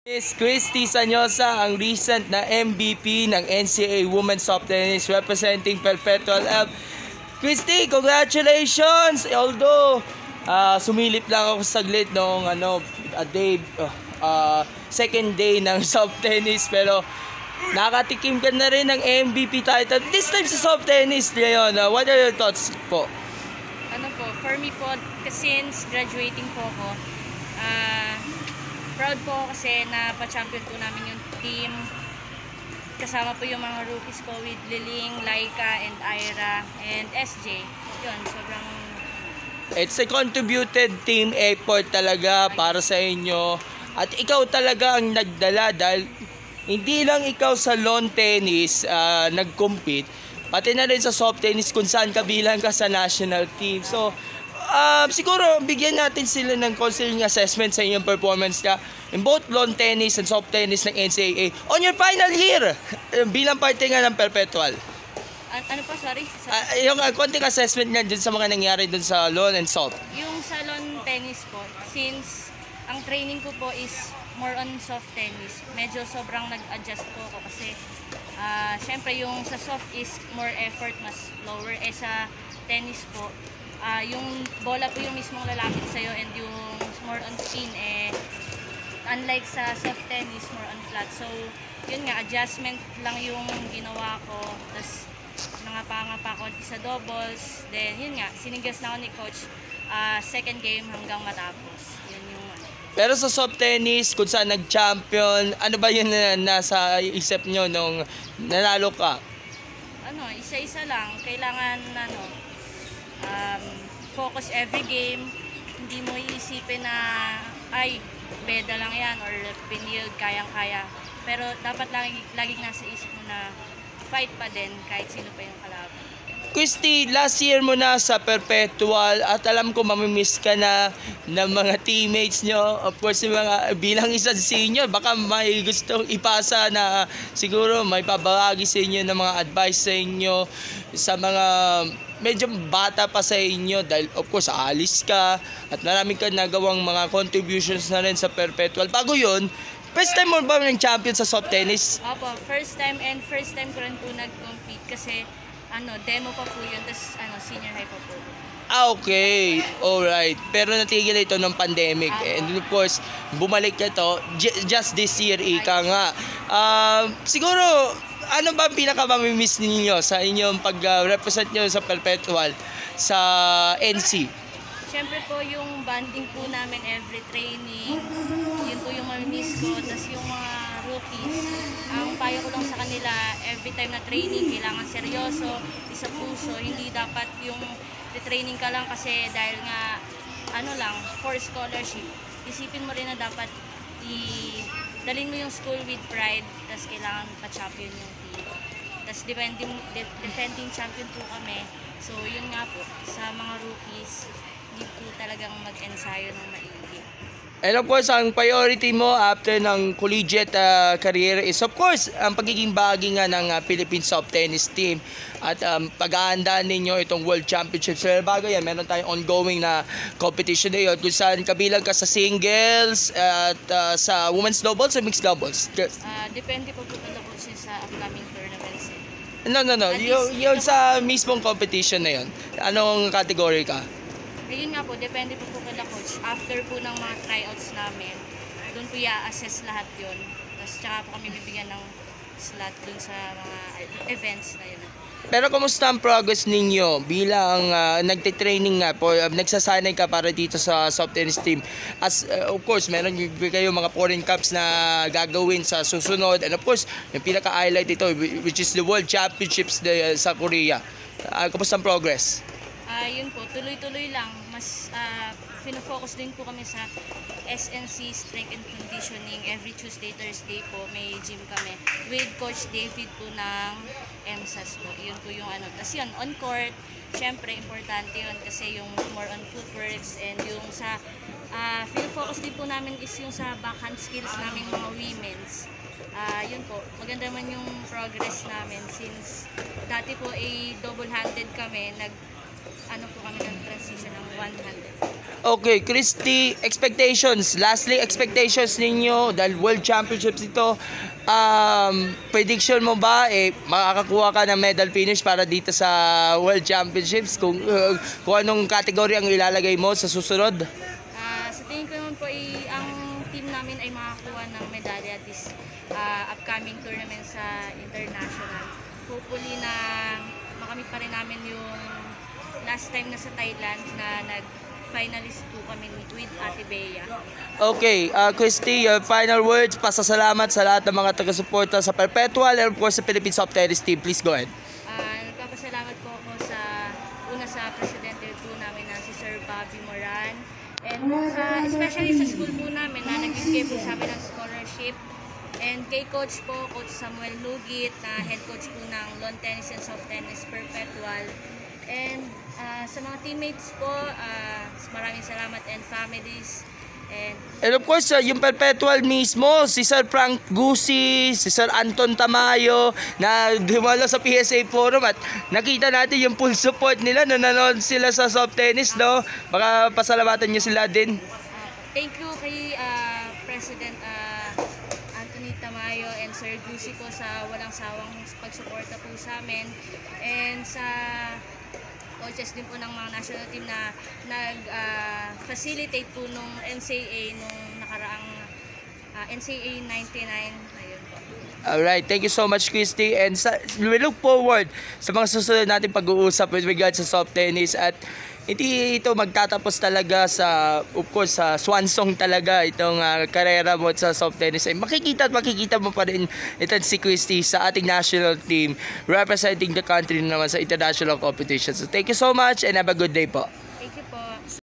Miss Christy Sanyosa, ang recent na MVP ng NCAA Women's Soft Tennis representing Perpetual F. Christy, congratulations! Although, sumilip lang ako saglit nung second day ng soft tennis, pero nakatikim ka na rin ng MVP title. This time sa soft tennis, Leon, what are your thoughts po? For me po, since graduating po ako, proud po kasi na pa-champion po namin yung team. Kasama po yung mga rookies po with Liling, Laika, and Ira, and SJ. Yun, sobrang... It's a contributed team effort talaga para sa inyo. At ikaw talaga ang nagdala dahil hindi lang ikaw sa lawn tennis nag-compete, pati na rin sa soft tennis kung saan kabilang ka sa national team. So, siguro bigyan natin sila ng counseling assessment sa inyong performance ka in both lawn tennis and soft tennis ng NCAA on your final year bilang parte nga ng Perpetual. Ano po, sorry? Yung konting assessment nga dun sa mga nangyari dun sa lawn and soft. Yung sa lawn tennis po, since ang training ko po is more on soft tennis, medyo sobrang nag-adjust po ako kasi syempre yung sa soft is more effort, mas lower. Sa tennis po, yung bola po yung mismong lalapit sa'yo, and yung more on spin, unlike sa soft tennis, more on flat. So, yun nga, adjustment lang yung ginawa ko. Tapos, nangapa ako sa doubles. Then, yun nga, sinigas na ako ni coach second game hanggang matapos. Yun yung Pero sa soft tennis, kung saan nag-champion, ano ba yun na nasa isip nyo nung nanalo ka? Isa-isa lang. Kailangan, focus every game. Hindi mo iisipin na beda lang yan or pinield, kayang-kaya. Pero dapat laging nasa isip mo na fight pa din kahit sino pa yung kalaban. Christy, last year mo na sa Perpetual at alam ko mamimiss ka na ng mga teammates nyo. Of course, bilang isang senior, baka may gustong ipasa na siguro may pabahagi sa inyo ng mga advice sa inyo sa mga medyo bata pa sa inyo dahil of course alis ka at marami ka nagawang mga contributions na rin sa Perpetual. Bago yun, first time mo ba ng champion sa soft tennis? Opo, first time ko rin po nag-compete kasi demo pa po yun, tapos senior high pa po. Okay, alright. Pero natigil ito ng pandemic. And of course, bumalik ka to just this year, ika nga. Siguro, ano ba pinaka-mamimiss ninyo sa inyong pag-represent nyo sa Perpetual sa NC? Siyempre po yung banding po namin every training, yun po yung mamimiss ko. Tapos yung mga rookies, ang payo ko lang sa kanila, every time na training, kailangan seryoso, isa puso, hindi dapat yung training ka lang kasi dahil nga, for scholarship. Isipin mo rin na dapat dalhin mo yung school with pride, tapos kailangan pa-champion yung team. Tapos defending champion po kami. So yun nga po, sa mga rookies, hindi po talagang mag-ensayo ng maigi. And of course, ang priority mo after ng collegiate career is of course, ang pagiging bahagi nga ng Philippine Soft Tennis Team at pag-aandaan ninyo itong World Championships. Pero bago yan, meron tayong ongoing na competition na yun kung saan kabilang ka sa singles at sa women's doubles o mixed doubles? Depende po talaga po siya sa upcoming tournaments. No. Yung sa mismong competition na yun, anong category ka? Ayun nga po, depende po kala coach. After po ng mga tryouts namin, doon po i-assess lahat yun. Tapos tsaka po kami bibigyan ng slot doon sa mga events na yun. Pero kumusta ang progress ninyo bilang nagtitraining nga po, nagsasanay ka para dito sa soft tennis team? As of course, meron kayo mga foreign cups na gagawin sa susunod. And of course, yung pinaka-highlight ito, which is the World Championships sa Korea. Kumusta ang progress? Yun po, tuloy-tuloy lang. Mas fino-focus din po kami sa SNC Strength and Conditioning. Every Tuesday, Thursday po may gym kami with Coach David po ng MSAS po. Yun po yung Tapos yun, on court, syempre importante yun kasi yung more on footworks, and yung sa fino-focus din po namin is yung sa backhand skills namin mga women's. Yun po, maganda man yung progress namin since dati po double-handed kami, po kami ng transition ng one-handed. Okay, Christy, expectations. Lastly, expectations ninyo dahil World Championships ito. Prediction mo ba makakakuha ka ng medal finish para dito sa World Championships kung anong category ang ilalagay mo sa susunod? Sa tingin ko naman po ang team namin ay makakuha ng medalya this upcoming tournament sa international. Hopefully na makamit pa rin namin yung last time na sa Thailand na nag-finalist po kami with Ate Bea. Okay, Christy, your final words, pasasalamat sa lahat ng mga taga-suporta sa Perpetual and of course sa Philippine Soft Tennis Team. Please go ahead. Nagpapasalamat po ako sa presidente po namin na si Sir Bobby Moran. And especially sa school po namin na nagbibigay po sa amin ng scholarship. And kay Coach po, Coach Samuel Lugit, na head coach po ng Lawn Tennis and Soft Tennis Perpetual. And sa mga teammates po, maraming salamat and families. And of course, yung Perpetual mismo, si Sir Frank Gusi, si Sir Anton Tamayo, na dumalo sa PSA Forum at nakita natin yung full support nila na nanonood sila sa soft tennis, no? Baka pasalamatan nyo sila din. Thank you kay President Anthony Tamayo and Sir Gusi po sa walang sawang pagsuporta po sa amin. And sa coaches din po ng mga national team na nag-facilitate po nung NCAA nung nakaraang NCAA 99. Ayun po. Alright, thank you so much, Christy. And we look forward sa mga susunod natin pag-uusap with regards sa soft tennis. At hindi ito magtatapos talaga sa, of course, sa swan song talaga itong karera mo sa soft tennis. Ay makikita mo pa rin ito si Christy sa ating national team representing the country naman sa international competition. So thank you so much and have a good day po.